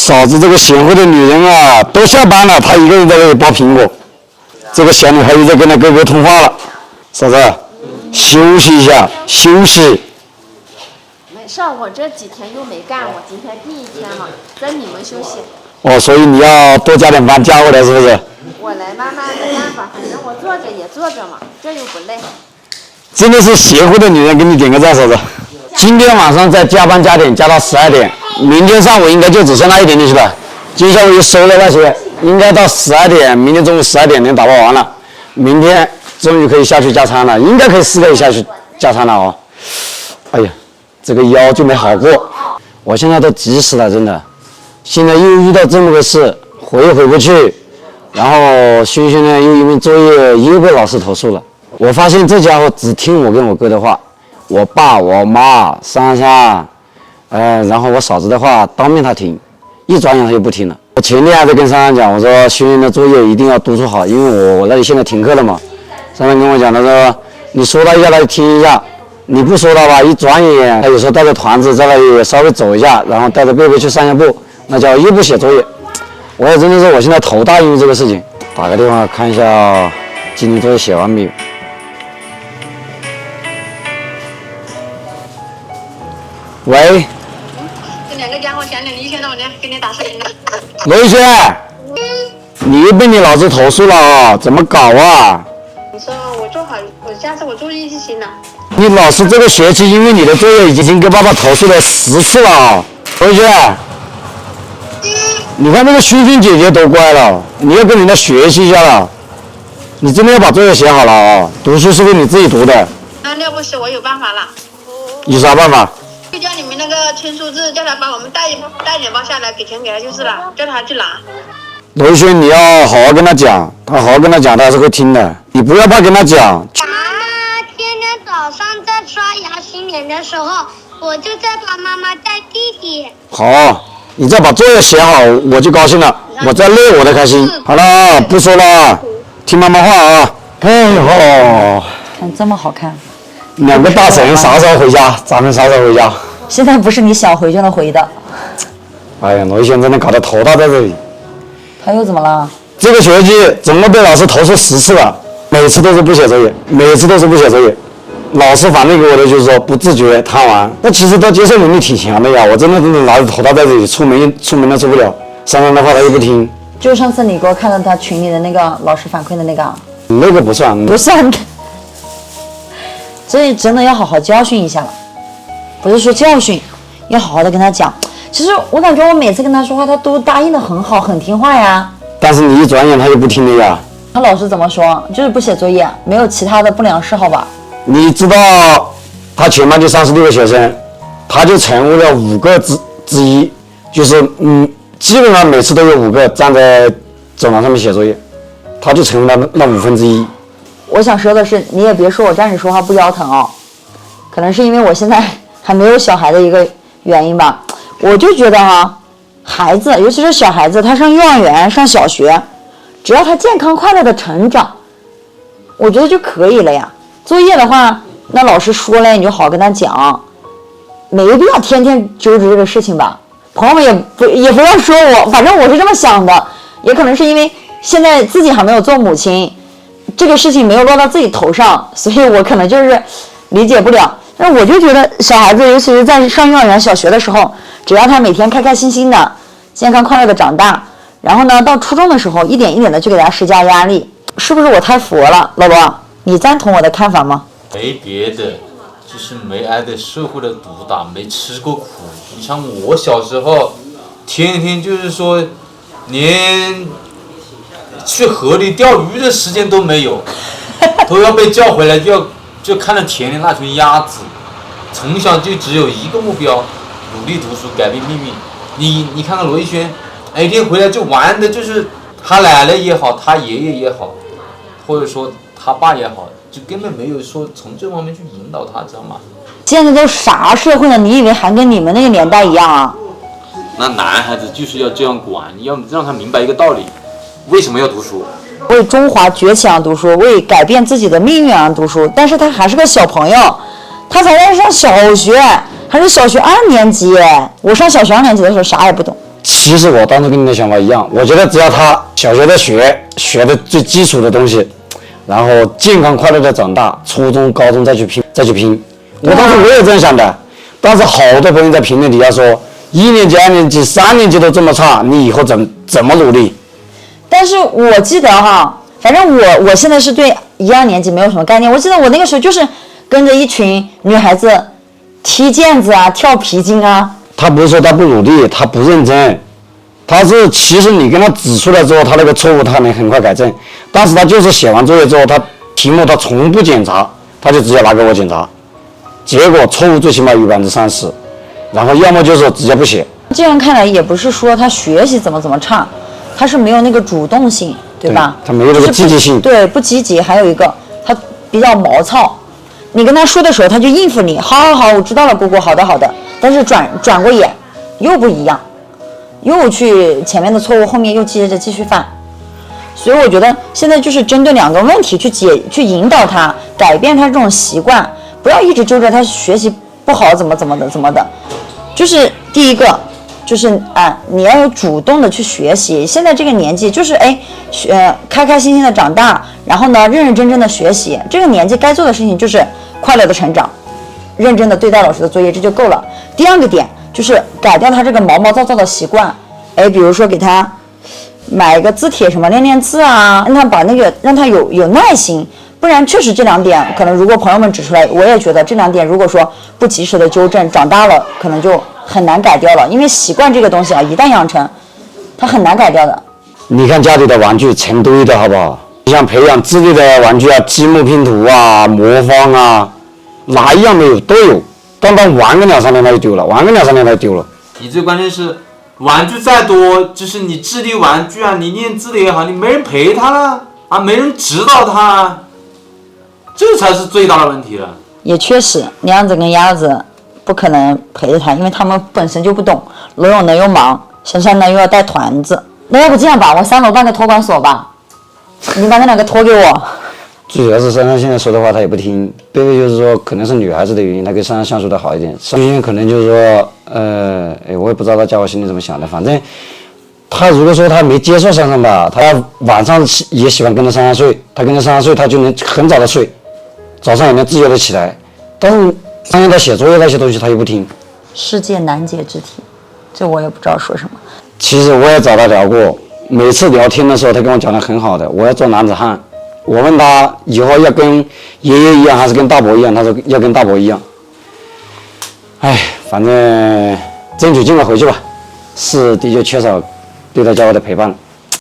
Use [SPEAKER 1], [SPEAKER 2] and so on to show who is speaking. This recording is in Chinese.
[SPEAKER 1] 嫂子这个贤惠的女人啊，都下班了，她一个人在这里剥苹果。这个小女孩又在跟她哥哥通话了。嫂子，休息一下，休息。
[SPEAKER 2] 没事，我这几天又没干，我今天第一天了，等你们休息。
[SPEAKER 1] 哦，所以你要多加点班加回来，是不是？
[SPEAKER 2] 我来慢慢没办法，反正我坐着也坐着嘛，这又不累。
[SPEAKER 1] 真的是贤惠的女人，给你点个赞，嫂子。今天晚上再加班加点，加到12点，明天上午应该就只剩那一点点去了。今下午一收了那些，应该到12点，明天中午12点能打包完了。明天终于可以下去加餐了，应该可以4个人下去加餐了哦。哎呀，这个腰就没好过，我现在都急死了，真的。现在又遇到这么个事，回也回不去，然后轩轩呢又因为作业又被老师投诉了。我发现这家伙只听我跟我哥的话，我爸、我妈、珊珊，然后我嫂子的话当面他听，一转眼他就不听了。我前天还在跟珊珊讲，我说轩轩的作业一定要督促好，因为我那里现在停课了嘛。珊珊跟我讲，他说你说他一下他就听一下，你不说他吧，一转眼他有时候带着团子在那里稍微走一下，然后带着贝贝去散下步，那叫又不写作业。我也真的是我现在头大，因为这个事情。打个电话看一下今天作业写完没有。喂，
[SPEAKER 3] 这2个家伙讲点离线的，我给你打视频了。
[SPEAKER 1] 罗一轩，你又被你老师投诉了啊？怎么搞啊？
[SPEAKER 3] 你说我做好，我下次我注意就行了。
[SPEAKER 1] 你老师这个学期因为你的作业已经跟爸爸投诉了10次了啊！罗一轩，你看那个轩轩姐姐多乖了，你要跟人家学习一下了。你真的要把作业写好了啊！读书是为你自己读的。
[SPEAKER 3] 那不是我有办法了。
[SPEAKER 1] 有啥办法？
[SPEAKER 3] 就叫你们那个签数字，叫他把我们带点包下来，给钱给他就是了，叫他去拿。
[SPEAKER 1] 罗一轩，你要好好跟他讲，他好好跟他讲，他是会听的。你不要怕跟他讲。
[SPEAKER 4] 妈妈天天早上在刷牙洗脸的时候，我就在帮妈妈带弟弟。
[SPEAKER 1] 好，你再把作业写好，我就高兴了。我再累我才开心。好了啊，不说了啊，听妈妈话啊。哎呦，
[SPEAKER 5] 看这么好看。
[SPEAKER 1] 2个大神啥时候回家？咱们啥时候回家？
[SPEAKER 5] 现在不是你想回就能回的。
[SPEAKER 1] 哎呀，罗一轩真的搞得头大在这里。
[SPEAKER 5] 他又怎么了？
[SPEAKER 1] 这个学期总共被老师投诉10次了，每次都是不写作业，每次都是不写作业。老师反映给我的就是说不自觉、贪玩。那其实他接受能力挺强的呀，我真的拿着头大在这里，出门都出不了。珊珊的话他又不听。
[SPEAKER 5] 就上次你给我看到他群里的那个老师反馈的那个。
[SPEAKER 1] 那个不算。
[SPEAKER 5] 不算。所以真的要好好教训一下了，不是说教训，要好好的跟他讲。其实我感觉我每次跟他说话，他都答应的很好，很听话呀。
[SPEAKER 1] 但是你一转眼他又不听了呀。
[SPEAKER 5] 他老师怎么说？就是不写作业，没有其他的不良嗜好吧？
[SPEAKER 1] 你知道，他全班就36个学生，他就成为了5个之一，就是基本上每次都有5个站在走廊上面写作业，他就成为了那1/5。
[SPEAKER 5] 我想说的是，你也别说我站着说话不腰疼哦，可能是因为我现在还没有小孩的一个原因吧。我就觉得孩子，尤其是小孩子，他上幼儿园、上小学，只要他健康快乐的成长，我觉得就可以了呀。作业的话，那老师说了，你就好好跟他讲，没必要天天揪着这个事情吧。朋友们也不要说我，反正我是这么想的，也可能是因为现在自己还没有做母亲。这个事情没有落到自己头上，所以我可能就是理解不了。但我就觉得小孩子，尤其是在上幼儿园、小学的时候，只要他每天开开心心的、健康快乐的长大，然后呢，到初中的时候一点一点的去给他施加压力，是不是我太佛了？老罗，你赞同我的看法吗？
[SPEAKER 6] 没别的，就是没挨的社会的毒打，没吃过苦。你像我小时候，天天就是说，连去河里钓鱼的时间都没有，都要被叫回来，就看着田里那群鸭子。从小就只有一个目标，努力读书，改变命运。你看看罗一轩，每天回来就玩的就是他奶奶也好，他爷爷也好，或者说他爸也好，就根本没有说从这方面去引导他，知道吗？
[SPEAKER 5] 现在都啥社会了？你以为还跟你们那个年代一样啊？
[SPEAKER 6] 那男孩子就是要这样管，你要让他明白一个道理。为什么要读书？
[SPEAKER 5] 为中华崛起而读书，为改变自己的命运而读书。但是他还是个小朋友，他才在上小学，还是小学2年级。我上小学2年级的时候啥也不懂。
[SPEAKER 1] 其实我当时跟你的想法一样，我觉得只要他小学的学的最基础的东西，然后健康快乐的长大，初中、高中再去拼。我当时我也这样想的，但是好多朋友在评论底下说，1年级、2年级、3年级都这么差，你以后怎么努力？
[SPEAKER 5] 但是我记得哈，反正我现在是对1、2年级没有什么概念。我记得我那个时候就是跟着一群女孩子踢毽子啊、跳皮筋啊。
[SPEAKER 1] 他不是说他不努力，他不认真，他是其实你跟他指出来之后，他那个错误他能很快改正，但是他就是写完作业之后，他题目他从不检查，他就直接拿给我检查，结果错误最起码有30%，然后要么就是直接不写。
[SPEAKER 5] 这样看来也不是说他学习怎么差，他是没有那个主动性，对吧？
[SPEAKER 1] 他没有这个积极性。
[SPEAKER 5] 对，不积极。还有一个，他比较毛糙。你跟他说的时候，他就应付你，好，我知道了，姑姑，好的。但是转过眼，又不一样，又去前面的错误，后面又接着继续犯。所以我觉得现在就是针对2个问题去引导他，改变他这种习惯，不要一直揪着他学习不好怎么的。就是第一个，就是你要有主动的去学习。现在这个年纪就是开开心心的长大，然后呢认认真真的学习。这个年纪该做的事情就是快乐的成长，认真的对待老师的作业，这就够了。第2个点就是改掉他这个毛毛躁躁的习惯，比如说给他买一个字帖什么练字啊，让他有耐心。不然确实这2点可能如果朋友们指出来，我也觉得这2点如果说不及时的纠正，长大了可能就很难改掉了。因为习惯这个东西啊，一旦养成，它很难改掉的。
[SPEAKER 1] 你看家里的玩具成堆的好不好？你像培养智力的玩具啊，积木拼图啊、魔方啊，哪一样没有都有，但他玩个2-3年他就丢了，
[SPEAKER 6] 你最关键是玩具再多，就是你智力玩具啊，你练智力也好，你没人陪他了啊，没人指导他啊，这才是最大的问题了。
[SPEAKER 5] 也确实，娘子跟鸭子不可能陪着他，因为他们本身就不懂。罗永呢又忙，珊珊呢又要带团子。那要不这样吧，我3楼办个托管所吧，你把那2个托给我。
[SPEAKER 1] 最主要是珊珊现在说的话他也不听，贝贝就是说可能是女孩子的原因，他跟珊珊相处的好一点。珊珊可能就是说，我也不知道他家伙心里怎么想的，反正他如果说他没接受珊珊吧，他晚上也喜欢跟着珊珊睡，他跟着珊珊睡，他就能很早的睡，早上也能自由的起来。但是珊珊他写作业那些东西他又不听。
[SPEAKER 5] 世界难解之题，这我也不知道说什么。
[SPEAKER 1] 其实我也找他聊过，每次聊天的时候他跟我讲的很好的，我要做男子汉。我问他以后要跟爷爷一样还是跟大伯一样，他说要跟大伯一样。反正争取尽快回去吧，是的确缺少对他家伙的陪伴了。